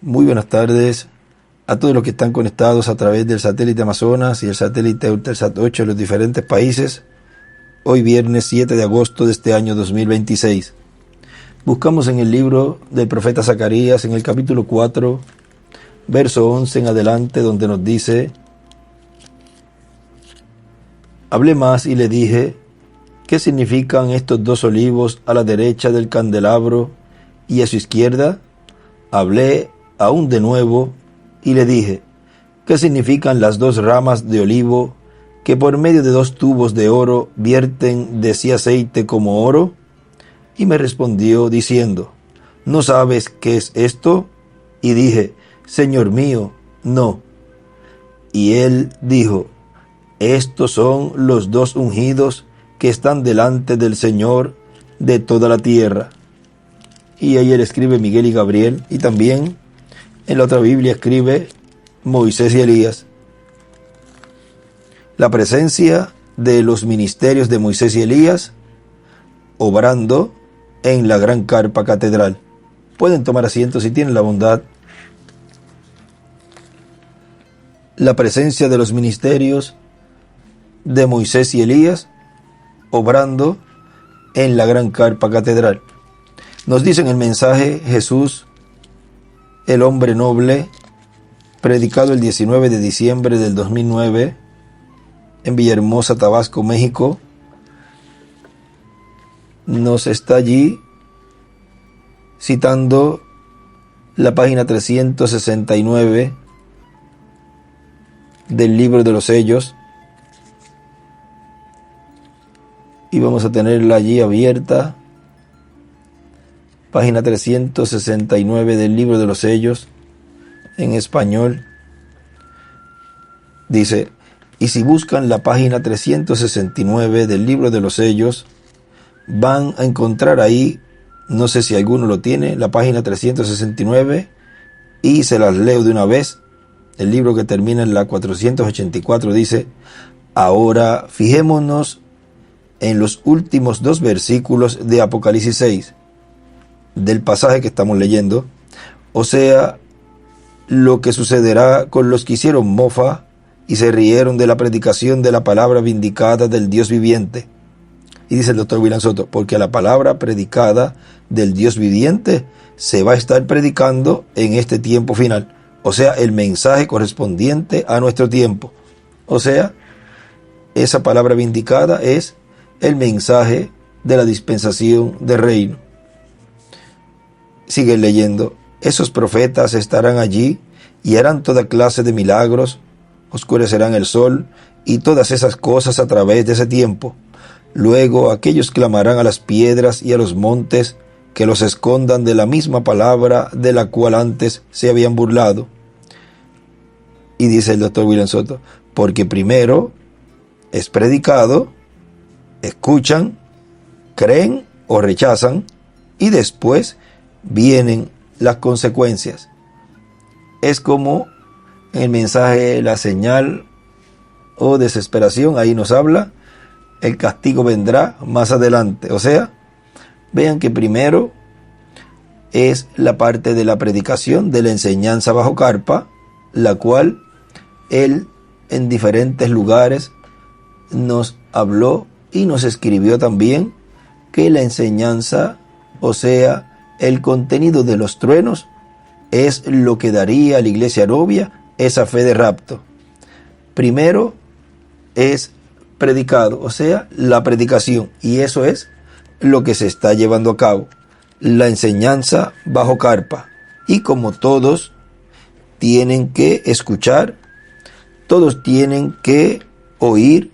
Muy buenas tardes a todos los que están conectados a través del satélite Amazonas y el satélite Eutelsat 8 en los diferentes países. Hoy viernes 7 de agosto de este año 2026. Buscamos en el libro del profeta Zacarías, en el capítulo 4, verso 11 en adelante, donde nos dice: Hablé más y le dije, ¿qué significan estos dos olivos a la derecha del candelabro y a su izquierda? Hablé aún de nuevo y le dije, ¿qué significan las dos ramas de olivo que por medio de dos tubos de oro vierten de sí aceite como oro? Y me respondió diciendo, ¿no sabes qué es esto? Y dije, Señor mío, no. Y él dijo, estos son los dos ungidos que están delante del Señor de toda la tierra. Y ahí él escribe Miguel y Gabriel, y también en la otra Biblia escribe Moisés y Elías. La presencia de los ministerios de Moisés y Elías obrando en la gran carpa catedral. Pueden tomar asiento si tienen la bondad. La presencia de los ministerios de Moisés y Elías obrando en la gran carpa catedral. Nos dice en el mensaje Jesús, el hombre noble, predicado el 19 de diciembre del 2009 en Villahermosa, Tabasco, México. Nos está allí citando la página 369 del libro de los sellos, y vamos a tenerla allí abierta. Página 369 del libro de los sellos, en español. Dice, y si buscan la página 369 del libro de los sellos, van a encontrar ahí, no sé si alguno lo tiene, la página 369, y se las leo de una vez. El libro que termina en la 484 dice, ahora fijémonos en los últimos dos versículos de Apocalipsis 6, del pasaje que estamos leyendo, o sea, lo que sucederá con los que hicieron mofa y se rieron de la predicación de la palabra vindicada del Dios viviente. Y dice el doctor William Soto, porque la palabra predicada del Dios viviente se va a estar predicando en este tiempo final, o sea, el mensaje correspondiente a nuestro tiempo. O sea, esa palabra vindicada es el mensaje de la dispensación del reino. Siguen leyendo, esos profetas estarán allí y harán toda clase de milagros, oscurecerán el sol y todas esas cosas a través de ese tiempo. Luego aquellos clamarán a las piedras y a los montes que los escondan de la misma palabra de la cual antes se habían burlado. Y dice el doctor William Soto, porque primero es predicado, escuchan, creen o rechazan, y después vienen las consecuencias. Es como en el mensaje La señal o desesperación, ahí nos habla, el castigo vendrá más adelante. O sea, vean que primero es la parte de la predicación, de la enseñanza bajo carpa, la cual él en diferentes lugares nos habló y nos escribió también que la enseñanza, o sea, el contenido de los truenos, es lo que daría a la iglesia novia esa fe de rapto. Primero es predicado, o sea, la predicación, y eso es lo que se está llevando a cabo, la enseñanza bajo carpa. Y como todos tienen que escuchar, todos tienen que oír,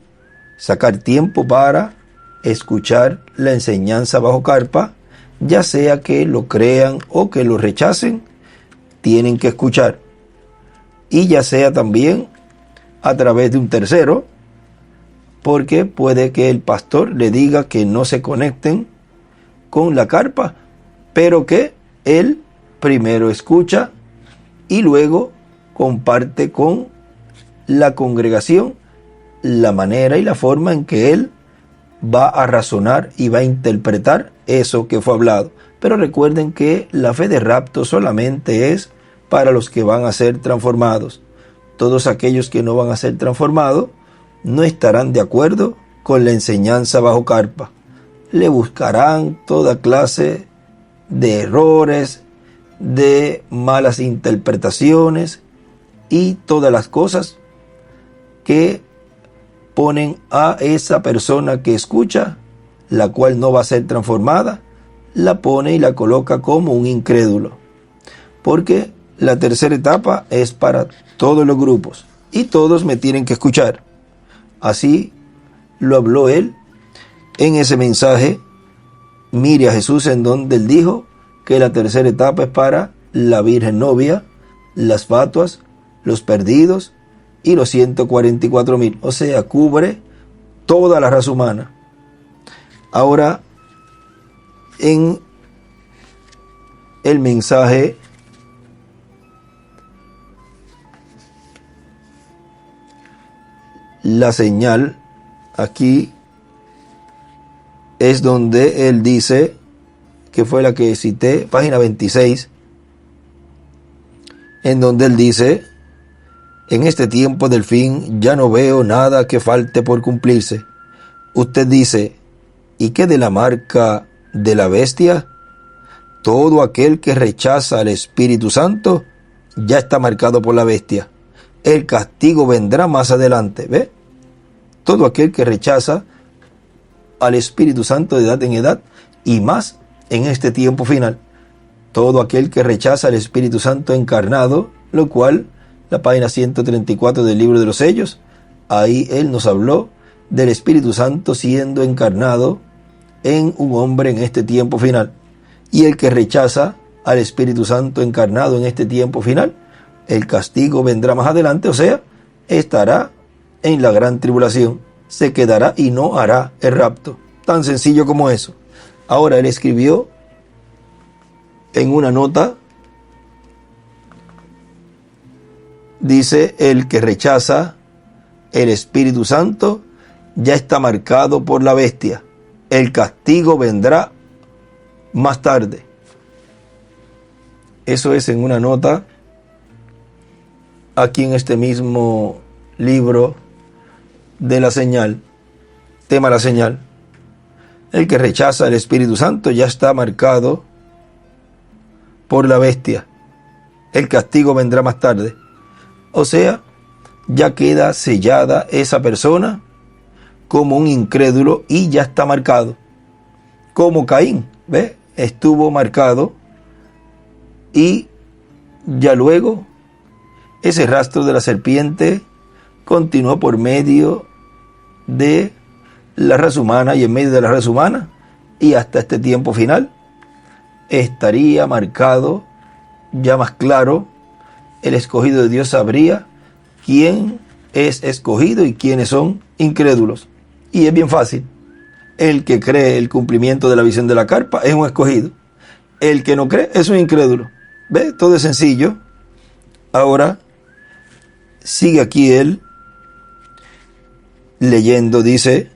sacar tiempo para escuchar la enseñanza bajo carpa, ya sea que lo crean o que lo rechacen, tienen que escuchar. Y ya sea también a través de un tercero, porque puede que el pastor le diga que no se conecten con la carpa, pero que él primero escucha y luego comparte con la congregación la manera y la forma en que él va a razonar y va a interpretar eso que fue hablado. Pero recuerden que la fe de rapto solamente es para los que van a ser transformados. Todos aquellos que no van a ser transformados no estarán de acuerdo con la enseñanza bajo carpa. Le buscarán toda clase de errores, de malas interpretaciones y todas las cosas que ponen a esa persona que escucha, la cual no va a ser transformada, la pone y la coloca como un incrédulo. Porque la tercera etapa es para todos los grupos y todos me tienen que escuchar. Así lo habló él en ese mensaje, Mire a Jesús, en donde él dijo que la tercera etapa es para la Virgen Novia, las fatuas, los perdidos y los 144,000. O sea, cubre toda la raza humana. Ahora, en el mensaje La Señal, aquí es donde él dice, que fue la que cité, página 26, en donde él dice: en este tiempo del fin ya no veo nada que falte por cumplirse. Usted dice: ¿y qué de la marca de la bestia? Todo aquel que rechaza al Espíritu Santo ya está marcado por la bestia. El castigo vendrá más adelante. ¿Ve? Todo aquel que rechaza al Espíritu Santo de edad en edad, y más en este tiempo final. Todo aquel que rechaza al Espíritu Santo encarnado, lo cual, la página 134 del libro de los sellos, ahí él nos habló del Espíritu Santo siendo encarnado en un hombre en este tiempo final. Y el que rechaza al Espíritu Santo encarnado en este tiempo final, el castigo vendrá más adelante, o sea, estará en la gran tribulación, se quedará y no hará el rapto. Tan sencillo como eso. Ahora él escribió en una nota, dice: el que rechaza el Espíritu Santo ya está marcado por la bestia. El castigo vendrá más tarde. Eso es en una nota aquí en este mismo libro de La Señal, tema La Señal. El que rechaza el Espíritu Santo ya está marcado por la bestia. El castigo vendrá más tarde. O sea, ya queda sellada esa persona como un incrédulo y ya está marcado. Como Caín, ¿ve? Estuvo marcado y ya luego ese rastro de la serpiente continuó por medio de la raza humana y en medio de la raza humana, y hasta este tiempo final estaría marcado ya más claro. El escogido de Dios sabría quién es escogido y quiénes son incrédulos. Y es bien fácil. El que cree el cumplimiento de la visión de la carpa es un escogido. El que no cree es un incrédulo. ¿Ve? Todo es sencillo. Ahora sigue aquí él leyendo, dice: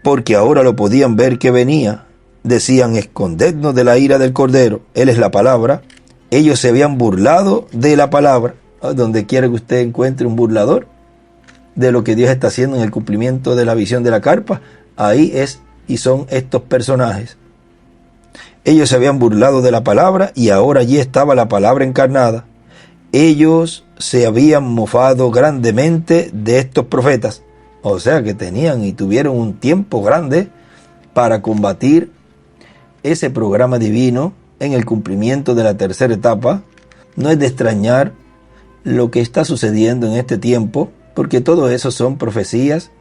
porque ahora lo podían ver que venía. Decían: escondednos de la ira del Cordero. Él es la palabra. Ellos se habían burlado de la palabra. Donde quiera que usted encuentre un burlador de lo que Dios está haciendo en el cumplimiento de la visión de la carpa, ahí es y son estos personajes. Ellos se habían burlado de la palabra y ahora allí estaba la palabra encarnada. Ellos se habían mofado grandemente de estos profetas. O sea que tenían y tuvieron un tiempo grande para combatir ese programa divino en el cumplimiento de la tercera etapa. No es de extrañar lo que está sucediendo en este tiempo, porque todo eso son profecías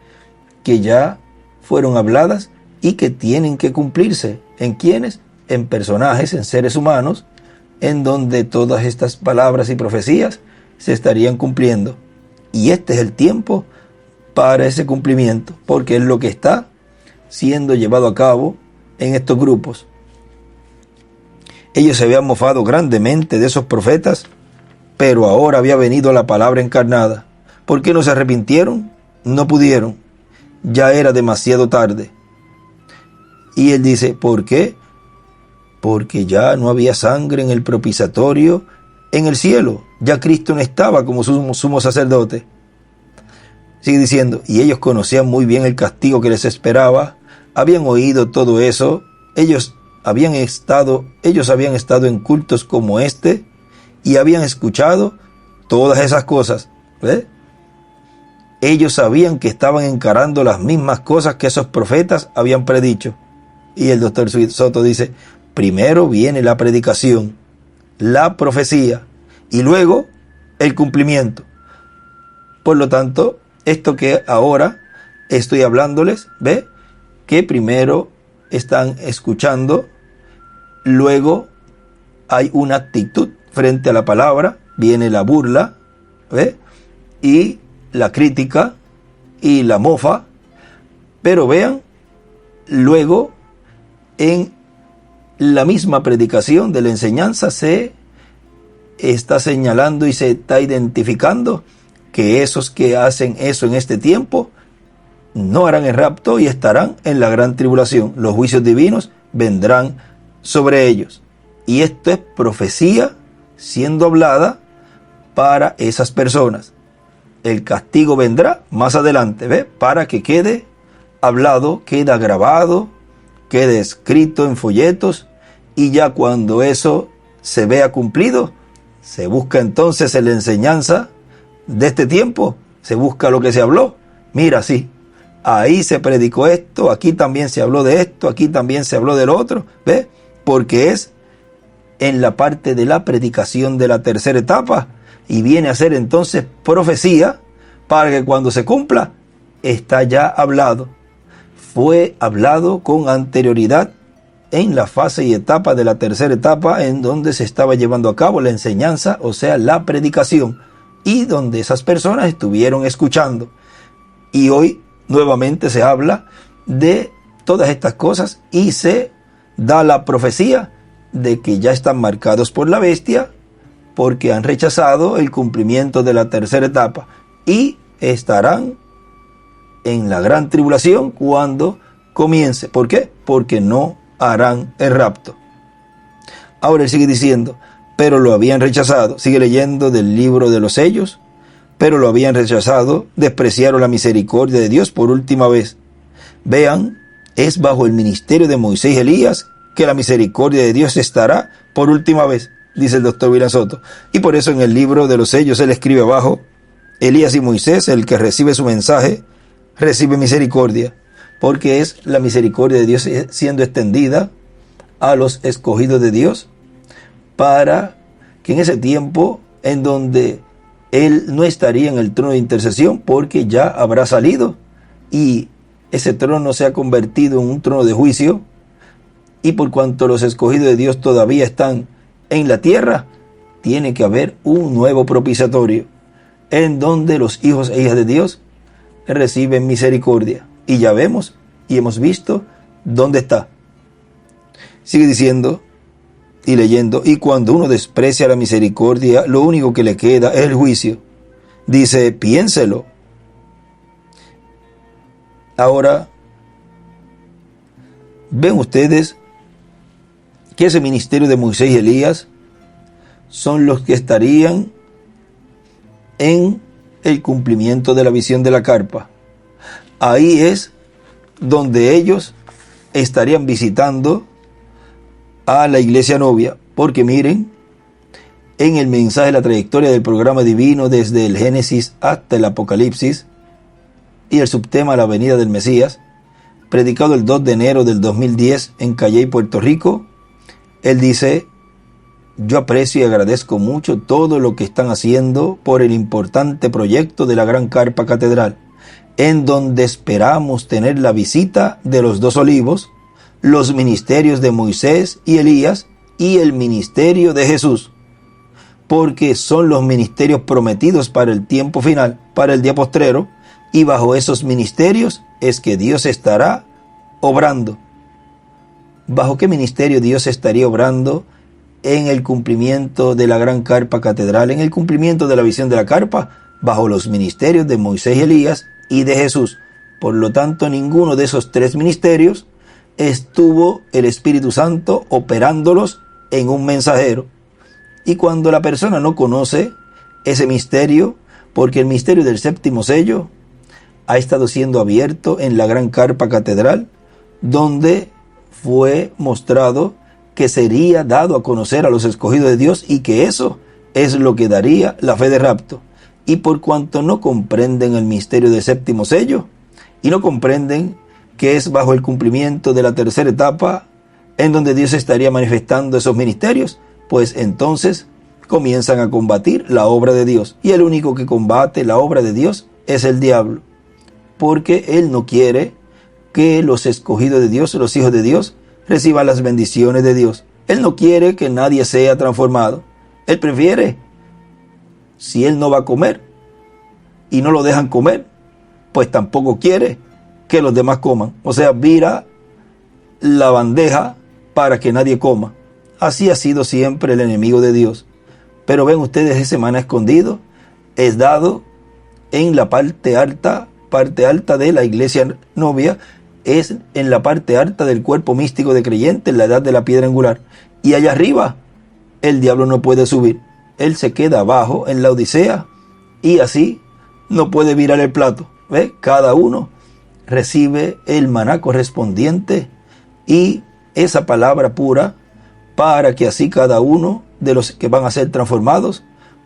que ya fueron habladas y que tienen que cumplirse. ¿En quiénes? En personajes, en seres humanos, en donde todas estas palabras y profecías se estarían cumpliendo. Y este es el tiempo para ese cumplimiento, porque es lo que está siendo llevado a cabo en estos grupos. Ellos se habían mofado grandemente de esos profetas, pero ahora había venido la palabra encarnada. ¿Por qué no se arrepintieron? No pudieron. Ya era demasiado tarde. Y él dice: ¿por qué? Porque ya no había sangre en el propiciatorio en el cielo. Ya Cristo no estaba como sumo sacerdote. Sigue diciendo, y ellos conocían muy bien el castigo que les esperaba, habían oído todo eso, ellos habían estado en cultos como este y habían escuchado todas esas cosas. ¿Ve? Ellos sabían que estaban encarando las mismas cosas que esos profetas habían predicho. Y el doctor Soto dice, primero viene la predicación, la profecía y luego el cumplimiento. Por lo tanto, esto que ahora estoy hablándoles, ¿ve? Que primero están escuchando, luego hay una actitud frente a la palabra, viene la burla, ¿ve? Y la crítica y la mofa, pero vean, luego en la misma predicación de la enseñanza se está señalando y se está identificando que esos que hacen eso en este tiempo no harán el rapto y estarán en la gran tribulación. Los juicios divinos vendrán sobre ellos. Y esto es profecía siendo hablada para esas personas. El castigo vendrá más adelante, ¿ve? Para que quede hablado, queda grabado, quede escrito en folletos, y ya cuando eso se vea cumplido, se busca entonces en la enseñanza de este tiempo, se busca lo que se habló. Mira, sí, ahí se predicó esto, aquí también se habló de esto, aquí también se habló del otro, ¿ve? Porque es en la parte de la predicación de la tercera etapa, y viene a ser entonces profecía para que cuando se cumpla, está ya hablado. Fue hablado con anterioridad en la fase y etapa de la tercera etapa, en donde se estaba llevando a cabo la enseñanza, o sea, la predicación, y donde esas personas estuvieron escuchando. Y hoy nuevamente se habla de todas estas cosas y se da la profecía de que ya están marcados por la bestia, porque han rechazado el cumplimiento de la tercera etapa y estarán en la gran tribulación cuando comience. ¿Por qué? Porque no harán el rapto. Ahora él sigue diciendo, pero lo habían rechazado. Sigue leyendo del libro de los sellos. Pero lo habían rechazado, despreciaron la misericordia de Dios por última vez. Vean, es bajo el ministerio de Moisés y Elías que la misericordia de Dios estará por última vez, dice el doctor William Soto. Y por eso en el libro de los sellos él escribe abajo, Elías y Moisés, el que recibe su mensaje, recibe misericordia, porque es la misericordia de Dios siendo extendida a los escogidos de Dios, para que en ese tiempo en donde él no estaría en el trono de intercesión, porque ya habrá salido y ese trono se ha convertido en un trono de juicio, y por cuanto los escogidos de Dios todavía están en la tierra, tiene que haber un nuevo propiciatorio en donde los hijos e hijas de Dios reciben misericordia. Y ya vemos y hemos visto dónde está. Sigue diciendo y leyendo, y cuando uno desprecia la misericordia, lo único que le queda es el juicio. Dice, piénselo. Ahora, ven ustedes que ese ministerio de Moisés y Elías son los que estarían en el cumplimiento de la visión de la carpa. Ahí es donde ellos estarían visitando a la iglesia novia, porque miren, en el mensaje de la trayectoria del programa divino desde el Génesis hasta el Apocalipsis y el subtema La venida del Mesías, predicado el 2 de enero del 2010 en Calley, Puerto Rico, él dice, yo aprecio y agradezco mucho todo lo que están haciendo por el importante proyecto de la Gran Carpa Catedral, en donde esperamos tener la visita de los dos olivos, los ministerios de Moisés y Elías y el ministerio de Jesús, porque son los ministerios prometidos para el tiempo final, para el día postrero, y bajo esos ministerios es que Dios estará obrando. ¿Bajo qué ministerio Dios estaría obrando? En el cumplimiento de la Gran Carpa Catedral, en el cumplimiento de la visión de la carpa, bajo los ministerios de Moisés y Elías y de Jesús. Por lo tanto, ninguno de esos tres ministerios estuvo el Espíritu Santo operándolos en un mensajero. Y cuando la persona no conoce ese misterio, porque el misterio del séptimo sello ha estado siendo abierto en la gran carpa catedral, donde fue mostrado que sería dado a conocer a los escogidos de Dios y que eso es lo que daría la fe de rapto. Y por cuanto no comprenden el misterio del séptimo sello y no comprenden que es bajo el cumplimiento de la tercera etapa en donde Dios estaría manifestando esos ministerios, pues entonces comienzan a combatir la obra de Dios. Y el único que combate la obra de Dios es el diablo, porque él no quiere que los escogidos de Dios, los hijos de Dios, reciban las bendiciones de Dios. Él no quiere que nadie sea transformado. Él prefiere, si él no va a comer y no lo dejan comer, pues tampoco quiere que los demás coman. O sea, vira la bandeja para que nadie coma. Así ha sido siempre el enemigo de Dios. Pero ven ustedes, ese maná escondido es dado en la parte alta de la iglesia novia, es en la parte alta del cuerpo místico de creyentes, en la edad de la piedra angular. Y allá arriba el diablo no puede subir. Él se queda abajo en la Odisea y así no puede virar el plato. ¿Ve? Cada uno recibe el maná correspondiente y esa palabra pura, para que así cada uno de los que van a ser transformados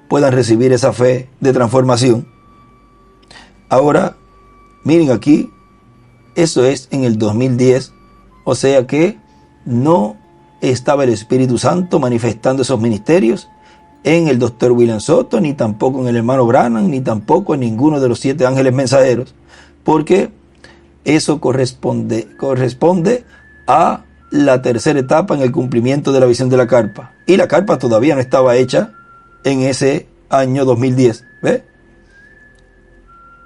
puedan recibir esa fe de transformación. Ahora, miren aquí, eso es en el 2010, o sea que no estaba el Espíritu Santo manifestando esos ministerios en el Dr. William Soto, ni tampoco en el hermano Branham, ni tampoco en ninguno de los 7 ángeles mensajeros, porque eso corresponde a la tercera etapa en el cumplimiento de la visión de la carpa. Y la carpa todavía no estaba hecha en ese año 2010. ¿Ve?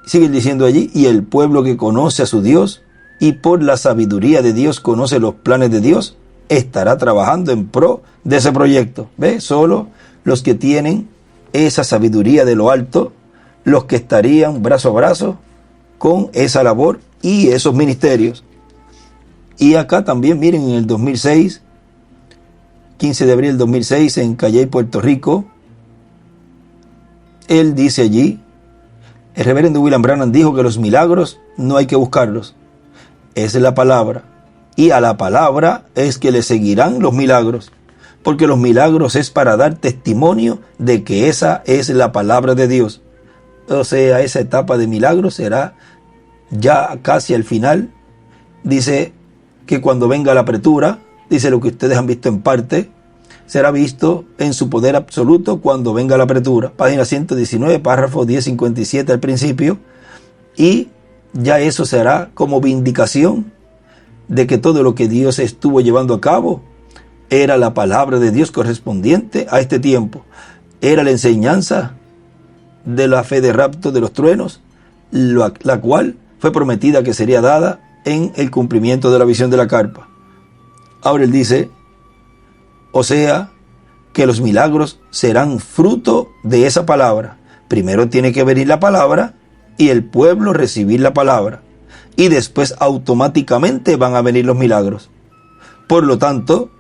Siguen diciendo allí, y el pueblo que conoce a su Dios y por la sabiduría de Dios conoce los planes de Dios, estará trabajando en pro de ese proyecto. ¿Ve? Solo los que tienen esa sabiduría de lo alto, los que estarían brazo a brazo con esa labor y esos ministerios. Y acá también, miren, en el 2006, 15 de abril del 2006, en Calley, Puerto Rico, él dice allí, el reverendo William Branham dijo que los milagros no hay que buscarlos. Esa es la palabra. Y a la palabra es que le seguirán los milagros. Porque los milagros es para dar testimonio de que esa es la palabra de Dios. O sea, esa etapa de milagros será ya casi al final. Dice que cuando venga la apertura, dice lo que ustedes han visto en parte, será visto en su poder absoluto cuando venga la apertura. Página 119, párrafo 1057 al principio. Y ya eso será como vindicación de que todo lo que Dios estuvo llevando a cabo era la palabra de Dios correspondiente a este tiempo. Era la enseñanza de la fe de rapto de los truenos, la cual fue prometida que sería dada en el cumplimiento de la visión de la carpa. Ahora él dice, o sea, que los milagros serán fruto de esa palabra. Primero tiene que venir la palabra y el pueblo recibir la palabra. Y después automáticamente van a venir los milagros. Por lo tanto,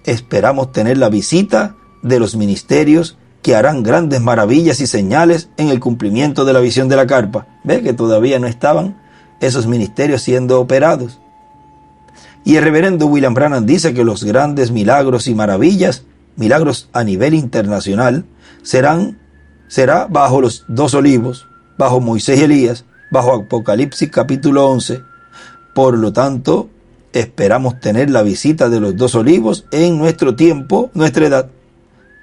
esperamos tener la visita de los ministerios que harán grandes maravillas y señales en el cumplimiento de la visión de la carpa. Ve que todavía no estaban esos ministerios siendo operados. Y el reverendo William Branham dice que los grandes milagros y maravillas, milagros a nivel internacional, será bajo los 2 olivos, bajo Moisés y Elías, bajo Apocalipsis capítulo 11. Por lo tanto, esperamos tener la visita de los 2 olivos en nuestro tiempo, nuestra edad.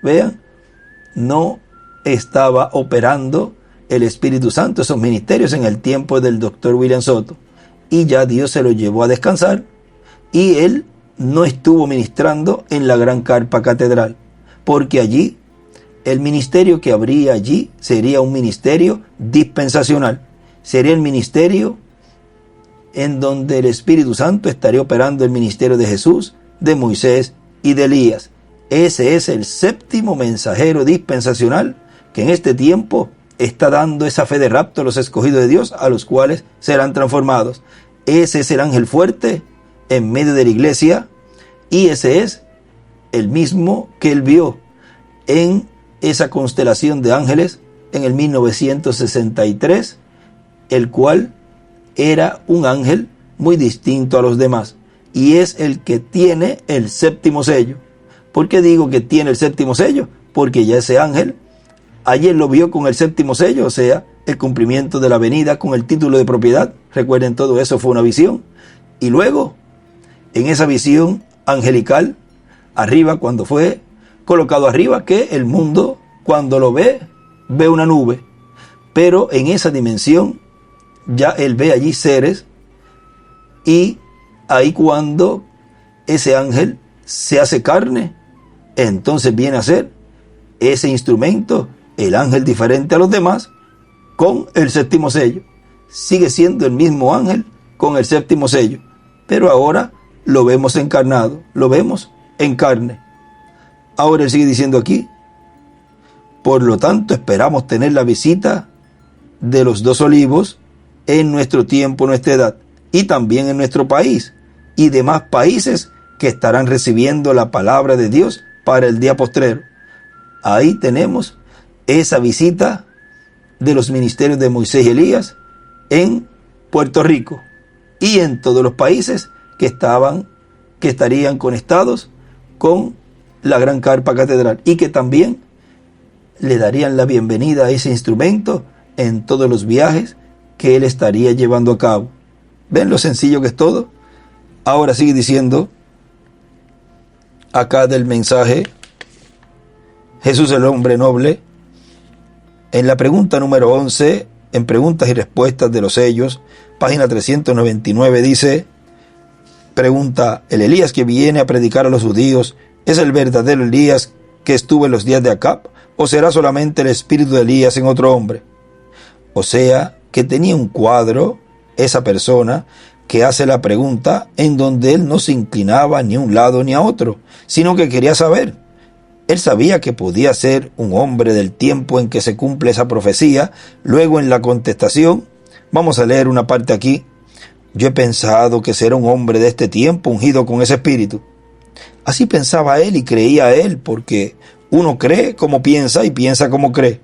Vean, no estaba operando el Espíritu Santo esos ministerios en el tiempo del Dr. William Soto. Y ya Dios se lo llevó a descansar y él no estuvo ministrando en la gran carpa catedral, porque allí el ministerio que habría allí sería un ministerio dispensacional. Sería el ministerio en donde el Espíritu Santo estaría operando el ministerio de Jesús, de Moisés y de Elías. Ese es el 7º mensajero dispensacional que en este tiempo está dando esa fe de rapto a los escogidos de Dios, a los cuales serán transformados. Ese es el ángel fuerte en medio de la iglesia y ese es el mismo que él vio en esa constelación de ángeles en el 1963, el cual era un ángel muy distinto a los demás, y es el que tiene el séptimo sello. ¿Por qué digo que tiene el séptimo sello? Porque ya ese ángel ayer lo vio con el séptimo sello, o sea, el cumplimiento de la venida con el título de propiedad. Recuerden, todo eso fue una visión. Y luego, en esa visión angelical, arriba, cuando fue colocado arriba, que el mundo, cuando lo ve, ve una nube. Pero en esa dimensión, ya él ve allí seres, y ahí cuando ese ángel se hace carne, entonces viene a ser ese instrumento, el ángel diferente a los demás, con el séptimo sello. Sigue siendo el mismo ángel con el séptimo sello, pero ahora lo vemos encarnado, lo vemos en carne. Ahora él sigue diciendo aquí: por lo tanto esperamos tener la visita de los dos olivos en nuestro tiempo, nuestra edad, y también en nuestro país y demás países que estarán recibiendo la palabra de Dios para el día postrero. Ahí tenemos esa visita de los ministerios de Moisés y Elías en Puerto Rico y en todos los países que estarían conectados con la gran carpa catedral, y que también le darían la bienvenida a ese instrumento en todos los viajes que él estaría llevando a cabo. ¿Ven lo sencillo que es todo? Ahora sigue diciendo acá del mensaje Jesús el hombre noble, en la pregunta número 11, en preguntas y respuestas de los sellos, página 399, dice, pregunta: ¿el Elías que viene a predicar a los judíos es el verdadero Elías que estuvo en los días de Acab, o será solamente el espíritu de Elías en otro hombre? O sea, que tenía un cuadro, esa persona que hace la pregunta, en donde él no se inclinaba ni a un lado ni a otro, sino que quería saber. Él sabía que podía ser un hombre del tiempo en que se cumple esa profecía. Luego, en la contestación, vamos a leer una parte aquí: yo he pensado que será un hombre de este tiempo ungido con ese espíritu. Así pensaba él y creía él, porque uno cree como piensa y piensa como cree.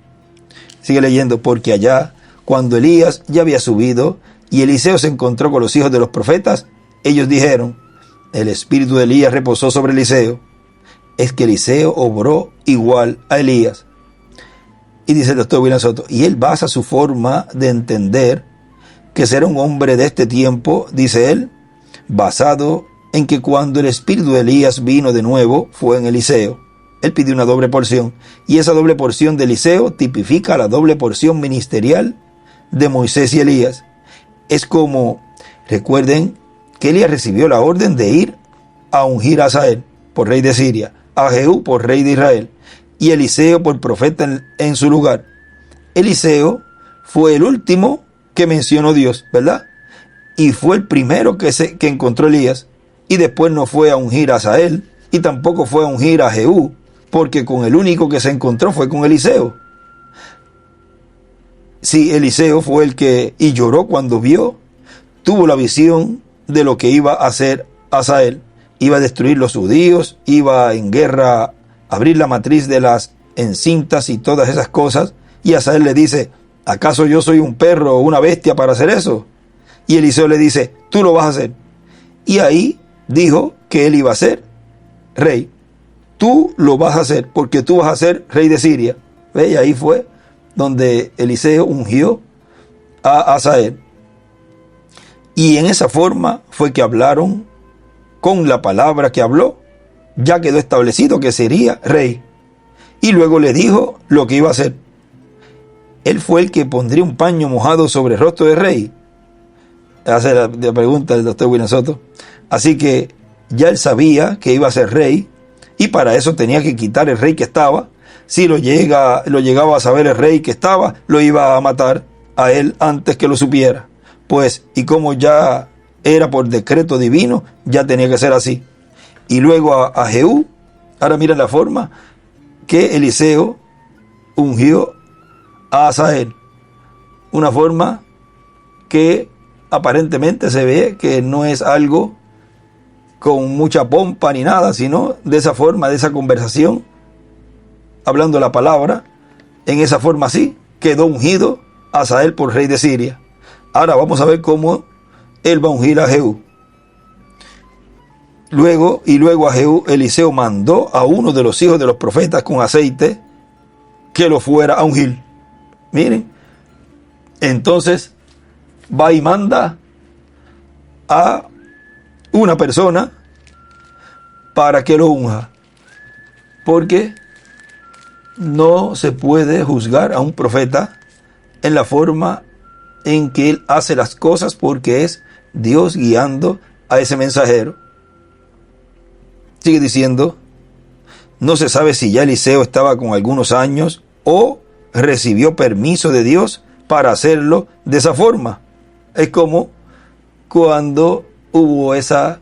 Sigue leyendo: porque allá, cuando Elías ya había subido y Eliseo se encontró con los hijos de los profetas, ellos dijeron: el espíritu de Elías reposó sobre Eliseo. Es que Eliseo obró igual a Elías. Y dice el doctor William Soto, y él basa su forma de entender que será un hombre de este tiempo, dice él, basado en que cuando el espíritu de Elías vino de nuevo fue en Eliseo. Él pidió una doble porción, y esa doble porción de Eliseo tipifica la doble porción ministerial de Moisés y Elías. Es como, recuerden que Elías recibió la orden de ir a ungir a Hazael por rey de Siria, a Jehú por rey de Israel, y Eliseo por profeta en su lugar. Eliseo fue el último que mencionó Dios, ¿verdad? Y fue el primero que encontró Elías, y después no fue a ungir a Hazael, y tampoco fue a ungir a Jehú, porque con el único que se encontró fue con Eliseo. Sí, Eliseo fue el que, y lloró cuando tuvo la visión de lo que iba a hacer Hazael. Iba a destruir los judíos, iba en guerra a abrir la matriz de las encintas y todas esas cosas. Y Hazael le dice: ¿acaso yo soy un perro o una bestia para hacer eso? Y Eliseo le dice: tú lo vas a hacer. Y ahí dijo que él iba a ser rey. Tú lo vas a hacer, porque tú vas a ser rey de Siria. ¿Ve? Y ahí fue donde Eliseo ungió a Hazael. Y en esa forma fue que hablaron. Con la palabra que habló, ya quedó establecido que sería rey. Y luego le dijo lo que iba a hacer. Él fue el que pondría un paño mojado sobre el rostro del rey. Hace la pregunta del doctor William Soto. Así que ya él sabía que iba a ser rey, y para eso tenía que quitar el rey que estaba. Si lo llegaba a saber el rey que estaba, lo iba a matar a él antes que lo supiera. Pues, y como ya era por decreto divino, ya tenía que ser así. Y luego a Jehú, ahora miren la forma que Eliseo ungió a Hazael. Una forma que aparentemente se ve que no es algo con mucha pompa ni nada, sino de esa forma, de esa conversación. hablando la palabra, en esa forma así, quedó ungido Hazael por rey de Siria. Ahora vamos a ver cómo él va a ungir a Jehú. Luego a Jehú, Eliseo mandó a uno de los hijos de los profetas con aceite que lo fuera a ungir. Miren, entonces va y manda a una persona para que lo unja, porque no se puede juzgar a un profeta en la forma en que él hace las cosas, porque es Dios guiando a ese mensajero. Sigue diciendo, no se sabe si ya Eliseo estaba con algunos años o recibió permiso de Dios para hacerlo de esa forma. Es como cuando hubo esa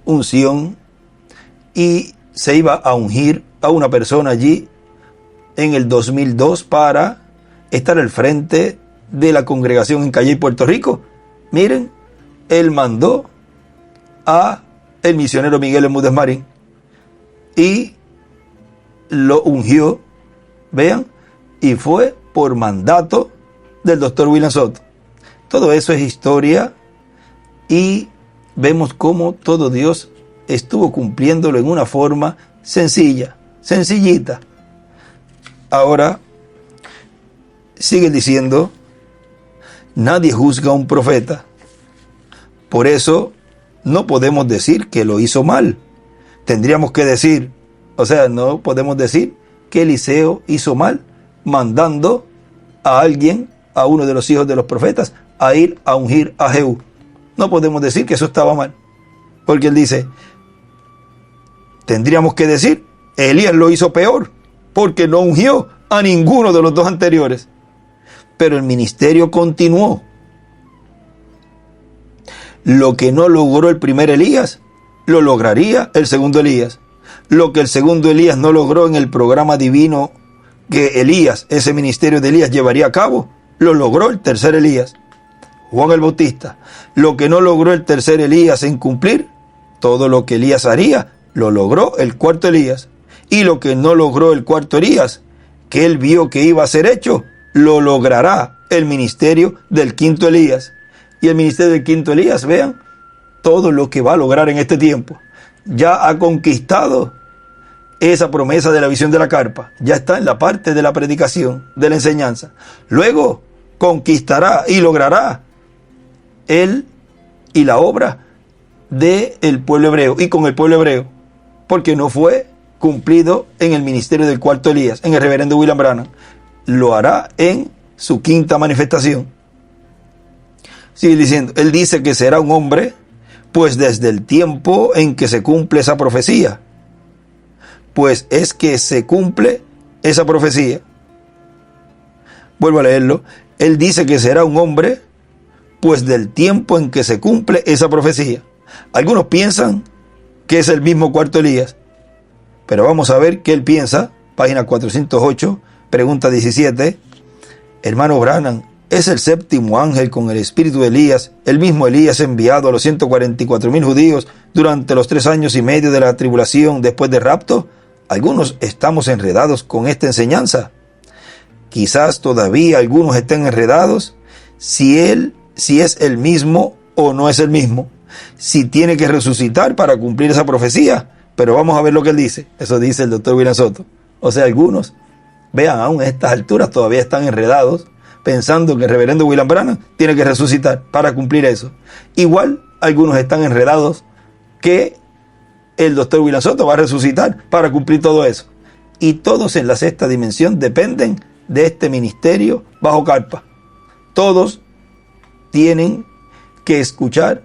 unción y se iba a ungir a una persona allí en el 2002 para estar al frente de la congregación en Calley, Puerto Rico. Miren, él mandó a el misionero Miguel Bermúdez Marín y lo ungió, vean, y fue por mandato del doctor William Soto. Todo eso es historia y vemos cómo todo Dios estuvo cumpliéndolo en una forma sencilla, sencillita. Ahora, sigue diciendo, nadie juzga a un profeta. Por eso no podemos decir que lo hizo mal. Tendríamos que decir, no podemos decir que Eliseo hizo mal mandando a alguien, a uno de los hijos de los profetas, a ir a ungir a Jehú. No podemos decir que eso estaba mal, porque él dice, tendríamos que decir, Elías lo hizo peor, porque no ungió a ninguno de los dos anteriores. Pero el ministerio continuó. Lo que no logró el primer Elías, lo lograría el segundo Elías. Lo que el segundo Elías no logró en el programa divino que Elías, ese ministerio de Elías llevaría a cabo, lo logró el tercer Elías, Juan el Bautista. Lo que no logró el tercer Elías en cumplir, todo lo que Elías haría, lo logró el cuarto Elías. Y lo que no logró el cuarto Elías, que él vio que iba a ser hecho, lo logrará el ministerio del quinto Elías. Y el ministerio del quinto Elías, vean, todo lo que va a lograr en este tiempo. Ya ha conquistado esa promesa de la visión de la carpa. Ya está en la parte de la predicación, de la enseñanza. Luego conquistará y logrará él y la obra del pueblo hebreo y con el pueblo hebreo, porque no fue cumplido en el ministerio del cuarto Elías, en el reverendo William Branham. Lo hará en su quinta manifestación. Sigue diciendo, él dice que será un hombre, pues desde el tiempo en que se cumple esa profecía, pues es que se cumple esa profecía. Vuelvo a leerlo. Él dice que será un hombre, pues del tiempo en que se cumple esa profecía. Algunos piensan que es el mismo cuarto Elías, pero vamos a ver qué él piensa. Página 408, pregunta 17. Hermano Branham, ¿es el séptimo ángel con el espíritu de Elías el mismo Elías enviado a los 144,000 judíos durante los 3 años y medio de la tribulación después del rapto? Algunos estamos enredados con esta enseñanza. Quizás todavía algunos estén enredados si es el mismo o no es el mismo, si tiene que resucitar para cumplir esa profecía. Pero vamos a ver lo que él dice. Eso dice el doctor William Soto. O sea, algunos, vean, aún a estas alturas todavía están enredados pensando que el reverendo William Branham tiene que resucitar para cumplir eso. Igual algunos están enredados que el doctor William Soto va a resucitar para cumplir todo eso. Y todos en la sexta dimensión dependen de este ministerio bajo carpa. Todos tienen que escuchar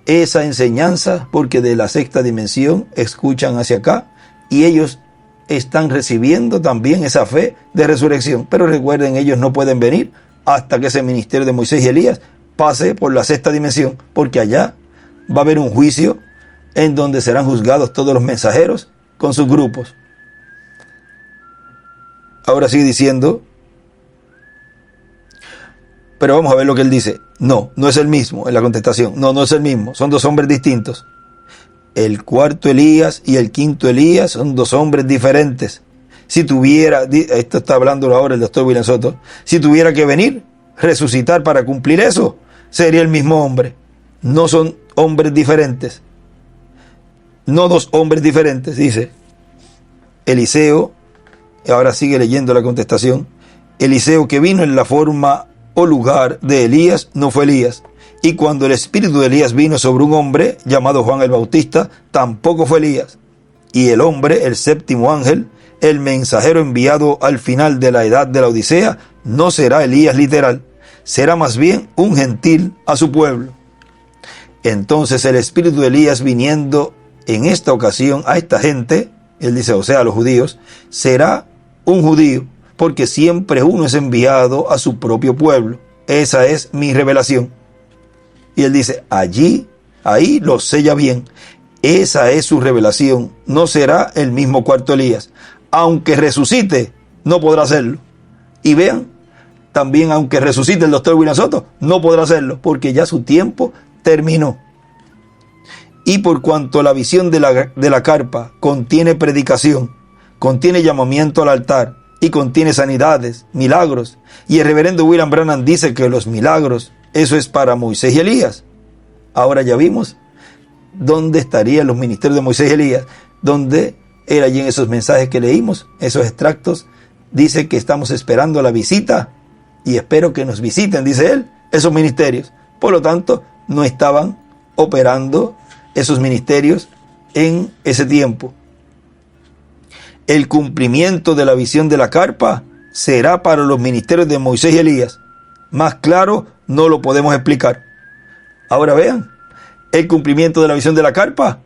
esa enseñanza, porque de la sexta dimensión escuchan hacia acá y ellos están recibiendo también esa fe de resurrección. Pero recuerden, ellos no pueden venir hasta que ese ministerio de Moisés y Elías pase por la sexta dimensión, porque allá va a haber un juicio en donde serán juzgados todos los mensajeros con sus grupos. Ahora sigue diciendo, pero vamos a ver lo que él dice. No es el mismo en la contestación. No es el mismo. Son dos hombres distintos. El cuarto Elías y el quinto Elías son dos hombres diferentes. Si tuviera, esto está hablando ahora el doctor William Soto, si tuviera que venir, resucitar para cumplir eso, sería el mismo hombre. No son hombres diferentes. No dos hombres diferentes, dice. Eliseo, ahora sigue leyendo la contestación. Eliseo, que vino en la forma o lugar de Elías, no fue Elías. Y cuando el espíritu de Elías vino sobre un hombre llamado Juan el Bautista, tampoco fue Elías. Y el hombre, el séptimo ángel, el mensajero enviado al final de la edad de la Odisea, no será Elías literal, será más bien un gentil a su pueblo. Entonces el espíritu de Elías viniendo en esta ocasión a esta gente, él dice, o sea, a los judíos, será un judío, porque siempre uno es enviado a su propio pueblo. Esa es mi revelación. Y él dice, ahí lo sella bien. Esa es su revelación. No será el mismo cuarto Elías. Aunque resucite, no podrá hacerlo. Y vean, también aunque resucite el doctor William Soto, no podrá hacerlo, porque ya su tiempo terminó. Y por cuanto la visión de la carpa contiene predicación, contiene llamamiento al altar, y contiene sanidades, milagros, y el reverendo William Branham dice que los milagros, eso es para Moisés y Elías. Ahora ya vimos dónde estarían los ministerios de Moisés y Elías, donde él allí en esos mensajes que leímos, esos extractos, dice que estamos esperando la visita, y espero que nos visiten, dice él, esos ministerios. Por lo tanto, no estaban operando esos ministerios en ese tiempo. El cumplimiento de la visión de la carpa será para los ministerios de Moisés y Elías. Más claro, no lo podemos explicar. Ahora vean, el cumplimiento de la visión de la carpa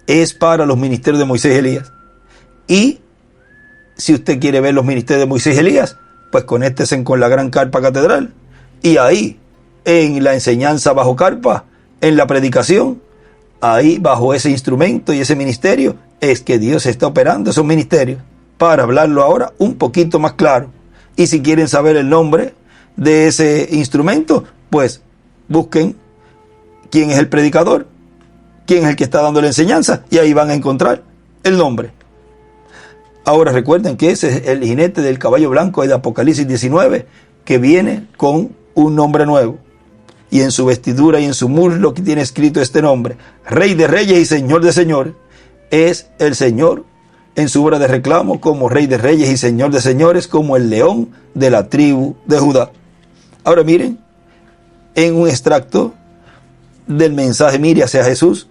es para los ministerios de Moisés y Elías. Y si usted quiere ver los ministerios de Moisés y Elías, pues conéctese con la gran carpa catedral. Y ahí, en la enseñanza bajo carpa, en la predicación, ahí bajo ese instrumento y ese ministerio, es que Dios está operando esos ministerios. Para hablarlo ahora un poquito más claro. Y si quieren saber el nombre de ese instrumento, pues busquen quién es el predicador, quién es el que está dando la enseñanza, y ahí van a encontrar el nombre. Ahora recuerden que ese es el jinete del caballo blanco de Apocalipsis 19, que viene con un nombre nuevo. Y en su vestidura y en su muslo que tiene escrito este nombre, Rey de Reyes y Señor de Señores. Es el Señor en su obra de reclamo como Rey de Reyes y Señor de Señores, como el león de la tribu de Judá. Ahora miren, en un extracto del mensaje Mire hacia Jesús,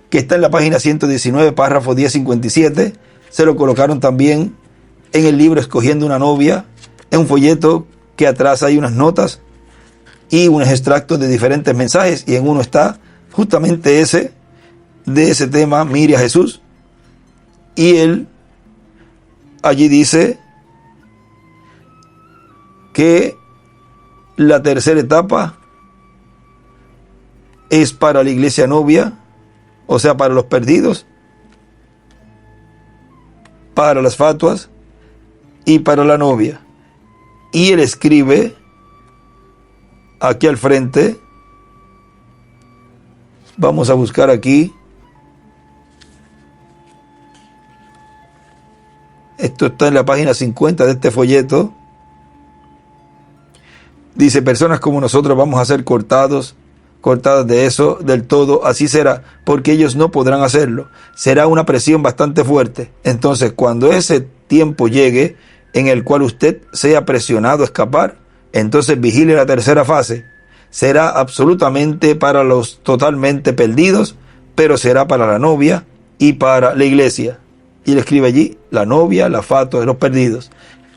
que está en la página 119, párrafo 1057, se lo colocaron también en el libro Escogiendo una novia, en un folleto que atrás hay unas notas y unos extractos de diferentes mensajes, y en uno está justamente ese, de ese tema, Mire a Jesús, y él allí dice que la tercera etapa es para la iglesia novia, o sea, para los perdidos, para las fatuas y para la novia. Y él escribe aquí al frente, vamos a buscar aquí, esto está en la página 50 de este folleto, dice, personas como nosotros vamos a ser cortadas de eso del todo, así será, porque ellos no podrán hacerlo, será una presión bastante fuerte. Entonces, cuando ese tiempo llegue, en el cual usted sea presionado a escapar, entonces vigile la tercera fase, será absolutamente para los totalmente perdidos, pero será para la novia y para la iglesia. Y le escribe allí, la novia, la fatua de los perdidos,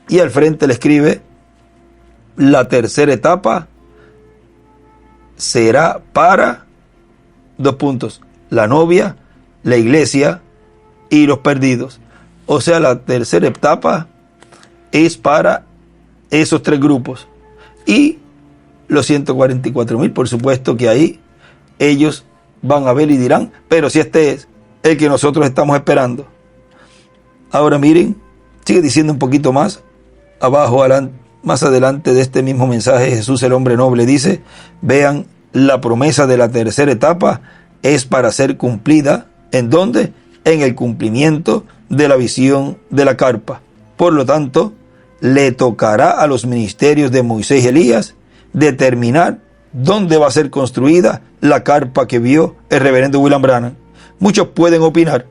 y al frente le escribe, la tercera etapa será para, la novia, la iglesia y los perdidos. O sea, la tercera etapa es para esos tres grupos. Y los 144,000, por supuesto que ahí ellos van a ver y dirán, pero si este es el que nosotros estamos esperando. Ahora miren, sigue diciendo un poquito más abajo, más adelante de este mismo mensaje, Jesús el hombre noble dice, vean, la promesa de la tercera etapa es para ser cumplida, ¿en dónde? En el cumplimiento de la visión de la carpa. Por lo tanto, le tocará a los ministerios de Moisés y Elías determinar dónde va a ser construida la carpa que vio el reverendo William Branham. Muchos pueden opinar,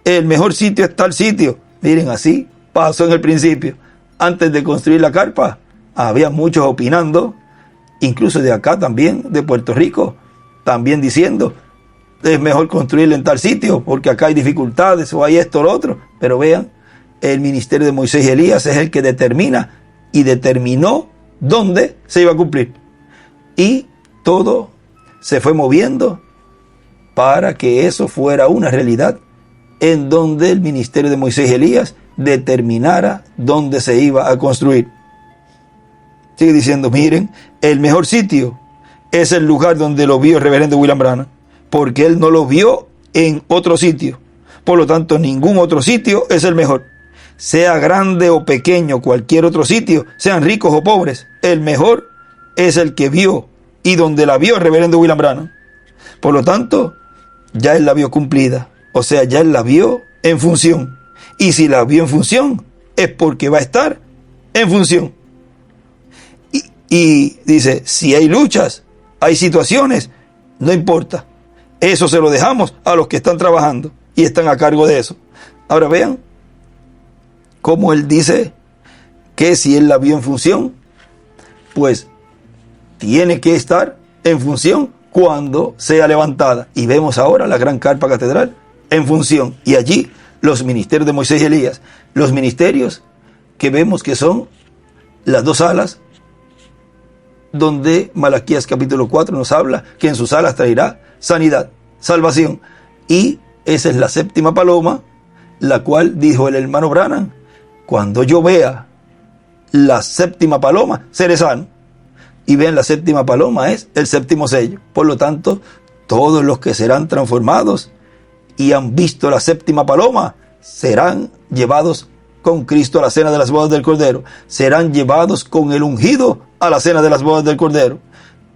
el mejor sitio es tal sitio. Miren, así pasó en el principio. Antes de construir la carpa, había muchos opinando, incluso de acá también, de Puerto Rico, también diciendo, es mejor construirla en tal sitio, porque acá hay dificultades, o hay esto o lo otro. Pero vean, el ministerio de Moisés y Elías es el que determina, y determinó dónde se iba a cumplir. Y todo se fue moviendo para que eso fuera una realidad, en donde el ministerio de Moisés y Elías determinara dónde se iba a construir. Sigue diciendo, miren, el mejor sitio es el lugar donde lo vio el reverendo William Branham, porque él no lo vio en otro sitio. Por lo tanto, ningún otro sitio es el mejor. Sea grande o pequeño cualquier otro sitio, sean ricos o pobres, el mejor es el que vio y donde la vio el reverendo William Branham. Por lo tanto, ya él la vio cumplida. O sea, ya él la vio en función. Y si la vio en función, es porque va a estar en función. Y dice, si hay luchas, hay situaciones, no importa. Eso se lo dejamos a los que están trabajando y están a cargo de eso. Ahora vean cómo él dice que si él la vio en función, pues tiene que estar en función cuando sea levantada. Y vemos ahora la gran carpa catedral en función. Y allí los ministerios de Moisés y Elías, los ministerios que vemos que son las dos alas, donde Malaquías capítulo 4 nos habla que en sus alas traerá sanidad, salvación. Y esa es la séptima paloma, la cual dijo el hermano Branham, cuando yo vea la séptima paloma, seré sano. Y vean, la séptima paloma es el séptimo sello. Por lo tanto, todos los que serán transformados y han visto la séptima paloma, serán llevados con Cristo a la cena de las bodas del Cordero. Serán llevados con el ungido a la cena de las bodas del Cordero.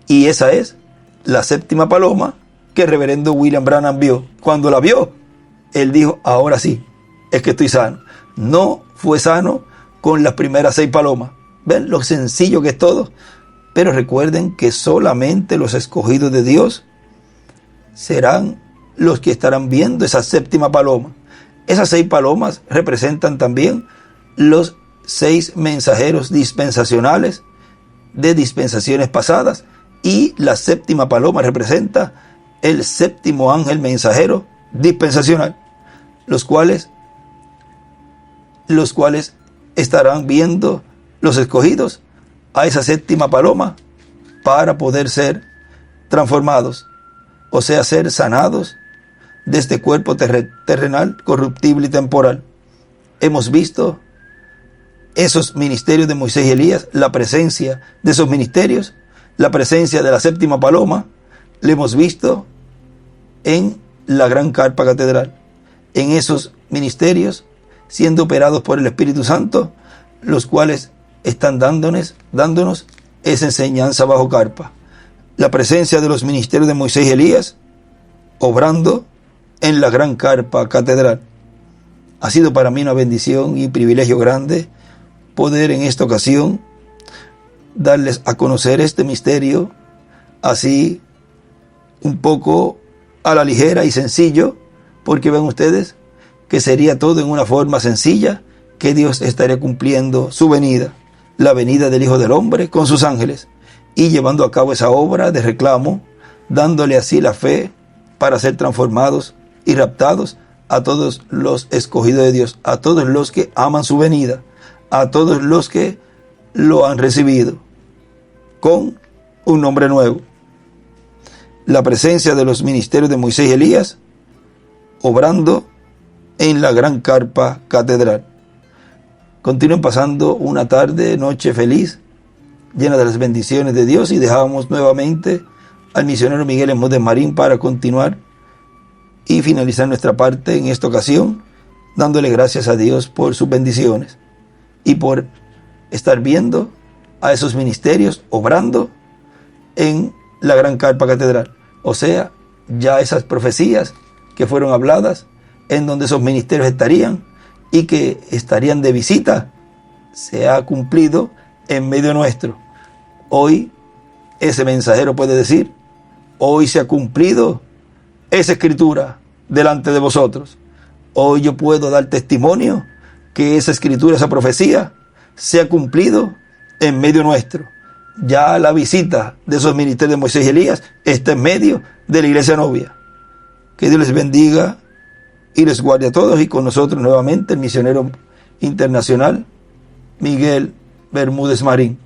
Y esa es la séptima paloma que el reverendo William Branham vio. Cuando la vio, él dijo, ahora sí, es que estoy sano. No fue sano con las primeras 6 palomas. ¿Ven lo sencillo que es todo? Pero recuerden que solamente los escogidos de Dios serán los que estarán viendo esa séptima paloma. Esas 6 palomas representan también los 6 mensajeros dispensacionales de dispensaciones pasadas, y la séptima paloma representa el séptimo ángel mensajero dispensacional, los cuales estarán viendo los escogidos a esa séptima paloma para poder ser transformados, o sea, ser sanados de este cuerpo terrenal, corruptible y temporal. Hemos visto esos ministerios de Moisés y Elías, la presencia de esos ministerios, la presencia de la séptima paloma, la hemos visto en la gran carpa catedral, en esos ministerios siendo operados por el Espíritu Santo, los cuales están dándonos esa enseñanza bajo carpa. La presencia de los ministerios de Moisés y Elías obrando en la gran carpa catedral. Ha sido para mí una bendición y privilegio grande poder en esta ocasión darles a conocer este misterio, así un poco a la ligera y sencillo, porque ven ustedes que sería todo en una forma sencilla, que Dios estaría cumpliendo su venida, la venida del Hijo del Hombre con sus ángeles, y llevando a cabo esa obra de reclamo, dándole así la fe para ser transformados y raptados a todos los escogidos de Dios, a todos los que aman su venida, a todos los que lo han recibido con un nombre nuevo. La presencia de los ministerios de Moisés y Elías obrando en la gran carpa catedral. Continúen pasando una tarde, noche feliz, llena de las bendiciones de Dios, y dejamos nuevamente al misionero Miguel Hermódez Marín para continuar y finalizar nuestra parte en esta ocasión, dándole gracias a Dios por sus bendiciones y por estar viendo a esos ministerios obrando en la gran carpa catedral. O sea, ya esas profecías que fueron habladas, en donde esos ministerios estarían, y que estarían de visita, se ha cumplido en medio nuestro. Hoy ese mensajero puede decir: hoy se ha cumplido esa escritura delante de vosotros. Hoy yo puedo dar testimonio que esa escritura, esa profecía, se ha cumplido en medio nuestro. Ya la visita de esos ministerios de Moisés y Elías está en medio de la iglesia novia. Que Dios les bendiga y les guarde a todos, y con nosotros nuevamente el misionero internacional Miguel Bermúdez Marín.